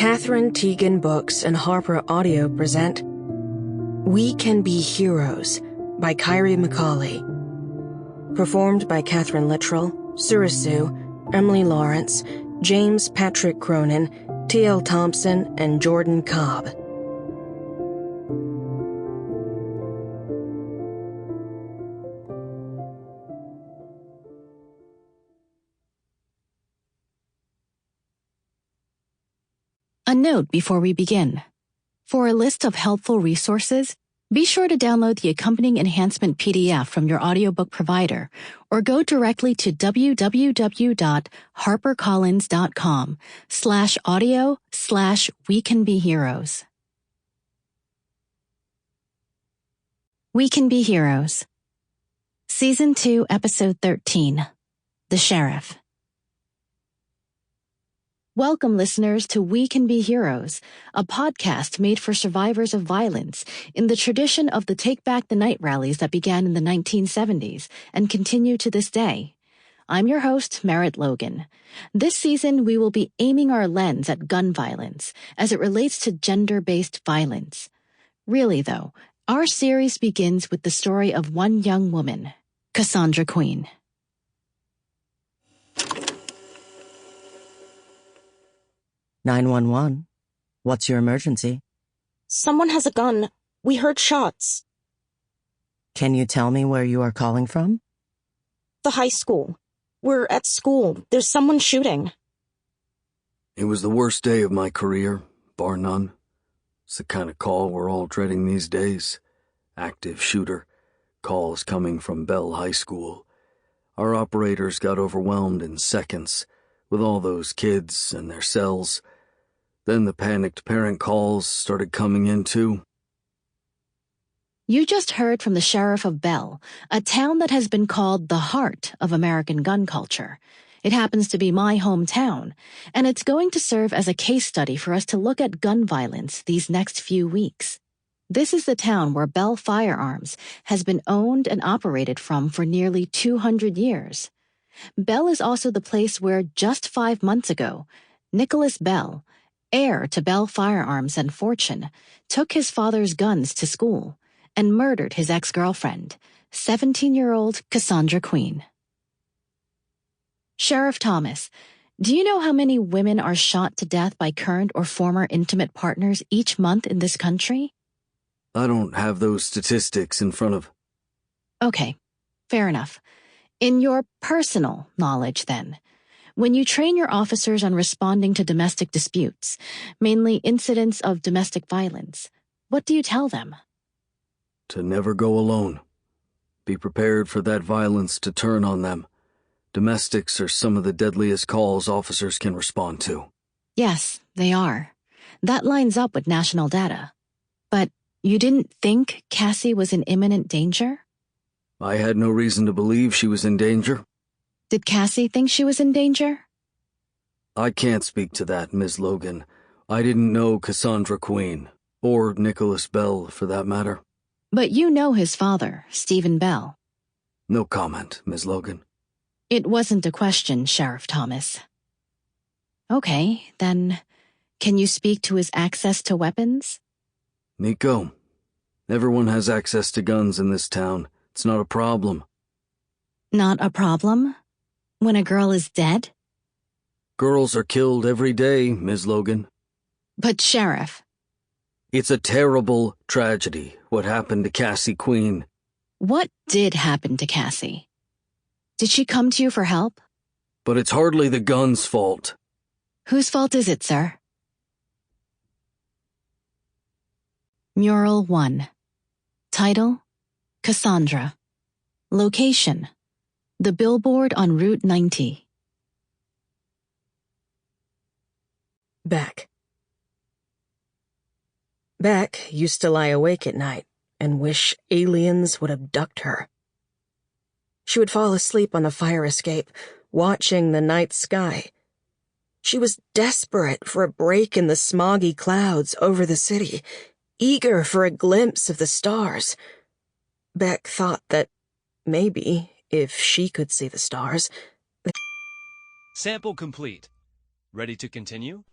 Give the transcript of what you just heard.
Katherine, Tegen Books and Harper Audio present We Can Be Heroes by Kyrie McCauley. Performed by Katherine Littrell, Sura, Emily Lawrence, James Patrick Cronin, T.L. Thompson, and Jordan Cobb. A note before we begin. For a list of helpful resources, be sure to download the accompanying enhancement PDF from your audiobook provider or go directly to www.harpercollins.com/audio/wecanbeheroes. We Can Be Heroes. Season 2, Episode 13. The Sheriff. Welcome, listeners, to We Can Be Heroes, a podcast made for survivors of violence in the tradition of the Take Back the Night rallies that began in the 1970s and continue to this day. I'm your host, Merritt Logan. This season, we will be aiming our lens at gun violence as it relates to gender-based violence. Really, though, our series begins with the story of one young woman, Cassandra Queen. "911. What's your emergency?" Someone has a gun. We heard shots. Can you tell me where you are calling from? The high school. We're at school. There's someone shooting. It was the worst day of my career, bar none. It's the kind of call we're all dreading these days. Active shooter. Calls coming from Bell High School. Our operators got overwhelmed in seconds with all those kids and their cells. Then the panicked parent calls started coming in too. You just heard from the sheriff of Bell, a town that has been called the heart of American gun culture. It happens to be my hometown, and it's going to serve as a case study for us to look at gun violence these next few weeks. This is the town where Bell Firearms has been owned and operated from for nearly 200 years. Bell is also the place where, just 5 months ago, Nicholas Bell, heir to Bell Firearms and fortune, took his father's guns to school and murdered his ex-girlfriend, 17-year-old Cassandra Queen. Sheriff Thomas, do you know how many women are shot to death by current or former intimate partners each month in this country? I don't have those statistics in front of... Okay, fair enough. In your personal knowledge, then, when you train your officers on responding to domestic disputes, mainly incidents of domestic violence, what do you tell them? To never go alone. Be prepared for that violence to turn on them. Domestics are some of the deadliest calls officers can respond to. Yes, they are. That lines up with national data. But you didn't think Cassie was in imminent danger? I had no reason to believe she was in danger. Did Cassie think she was in danger? I can't speak to that, Ms. Logan. I didn't know Cassandra Queen, or Nicholas Bell, for that matter. But you know his father, Stephen Bell. No comment, Ms. Logan. It wasn't a question, Sheriff Thomas. Okay, then, can you speak to his access to weapons? Nico, everyone has access to guns in this town. It's not a problem. Not a problem? When a girl is dead? Girls are killed every day, Ms. Logan. But, Sheriff... It's a terrible tragedy, what happened to Cassie Queen. What did happen to Cassie? Did she come to you for help? But it's hardly the gun's fault. Whose fault is it, sir? Mural 1. Title: Cassandra. Location: the billboard on Route 90. Beck. Beck used to lie awake at night and wish aliens would abduct her. She would fall asleep on the fire escape, watching the night sky. She was desperate for a break in the smoggy clouds over the city, eager for a glimpse of the stars. Beck thought that maybe, if she could see the stars... Sample complete. Ready to continue?